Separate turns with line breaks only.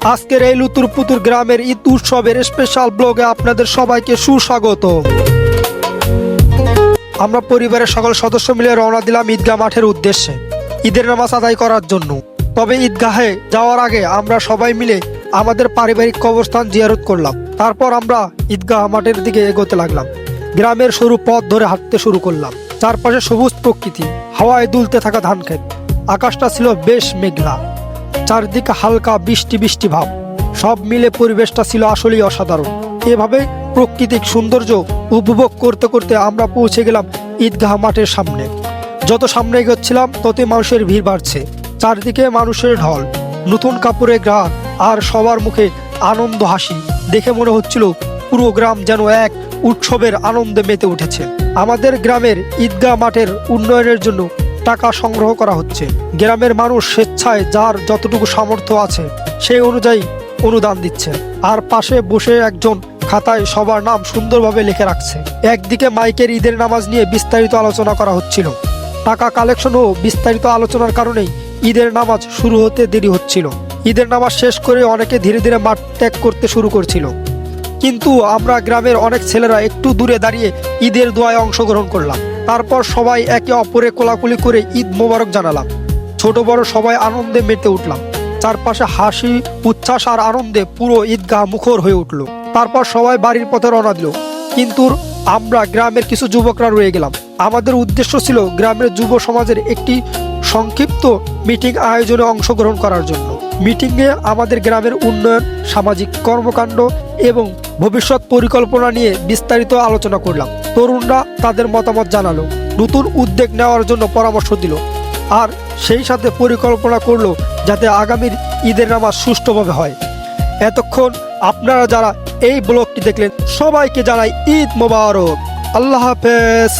আজকের এই লুতুরপুতুর গ্রামের ঈদ উৎসবের স্পেশাল ব্লগে আপনাদের সবাইকে সুস্বাগত। আমরা পরিবারের সকল সদস্য মিলে রওনা দিলাম ঈদগাহ মাঠের উদ্দেশ্যে ঈদের নামাজ আদায় করার জন্য। তবে ঈদগাহে যাওয়ার আগে আমরা সবাই মিলে আমাদের পারিবারিক কবরস্থান জিয়ারত করলাম। তারপর আমরা ঈদগাহ মাঠের দিকে এগোতে লাগলাম। গ্রামের সরু পথ ধরে হাঁটতে শুরু করলাম। চারপাশে সবুজ প্রকৃতি, হাওয়ায় দুলতে থাকা ধান ক্ষেত, আকাশটা ছিল বেশ মেঘলা, চারদিকে হালকা বৃষ্টি বৃষ্টি ভাব। সব মিলে পরিবেশটা ছিল আসলেই অসাধারণ। এভাবে প্রাকৃতিক সৌন্দর্য উপভোগ করতে করতে আমরা পৌঁছে গেলাম ঈদগাহ মাঠের সামনে। যত সামনে এগোচ্ছিলাম ততই মানুষের ভিড় বাড়ছে। চারদিকে মানুষের ঢল, নতুন কাপড়ে গ্রাম, আর সবার মুখে আনন্দ হাসি দেখে মনে হচ্ছিল পুরো গ্রাম যেন এক উৎসবের আনন্দে মেতে উঠেছে। আমাদের গ্রামের ঈদগাহ মাঠের উন্নয়নের জন্য টাকা সংগ্রহ করা হচ্ছে। গ্রামের মানুষ স্বেচ্ছায় যার যতটুকু সামর্থ্য আছে সেই অনুযায়ী অনুদান দিচ্ছে। আর পাশে বসে একজন খাতায় সবার নাম সুন্দরভাবে লিখে রাখছে। একদিকে মাইকের ঈদের নামাজ নিয়ে বিস্তারিত আলোচনা করা হচ্ছিল। টাকা কালেকশন ও বিস্তারিত আলোচনার কারণেই ঈদের নামাজ শুরু হতে দেরি হচ্ছিল। ঈদের নামাজ শেষ করে অনেকে ধীরে ধীরে মাঠ ত্যাগ করতে শুরু করছিল, কিন্তু আমরা গ্রামের অনেক ছেলেরা একটু দূরে দাঁড়িয়ে ঈদের দোয়ায় অংশগ্রহণ করলাম। তারপর সবাই একে অপরে কোলাকুলি করে ঈদ মোবারক জানালাম। ছোট বড় সবাই আনন্দে মেতে উঠলাম। চারপাশে হাসি, উচ্ছ্বাস আর আনন্দে পুরো ঈদগাহ মুখর হয়ে উঠল। তারপর সবাই বাড়ির পথে রওনা দিল, কিন্তু আমরা গ্রামের কিছু যুবকরা রয়ে গেলাম। আমাদের উদ্দেশ্য ছিল গ্রামের যুব সমাজের একটি সংক্ষিপ্ত মিটিং আয়োজনে অংশগ্রহণ করার জন্য। মিটিংয়ে আমাদের গ্রামের উন্নয়ন, সামাজিক কর্মকাণ্ড এবং ভবিষ্যৎ পরিকল্পনা নিয়ে বিস্তারিত আলোচনা করলাম। তরুণরা তাদের মতামত জানালো, নতুন উদ্যোগ নেওয়ার জন্য পরামর্শ দিল, আর সেই সাথে পরিকল্পনা করলো যাতে আগামীর ঈদের নামাজ সুষ্ঠুভাবে হয়। এতক্ষণ আপনারা যারা এই ব্লগটি দেখলেন সবাইকে জানাই ঈদ মোবারক। আল্লাহ হাফেজ।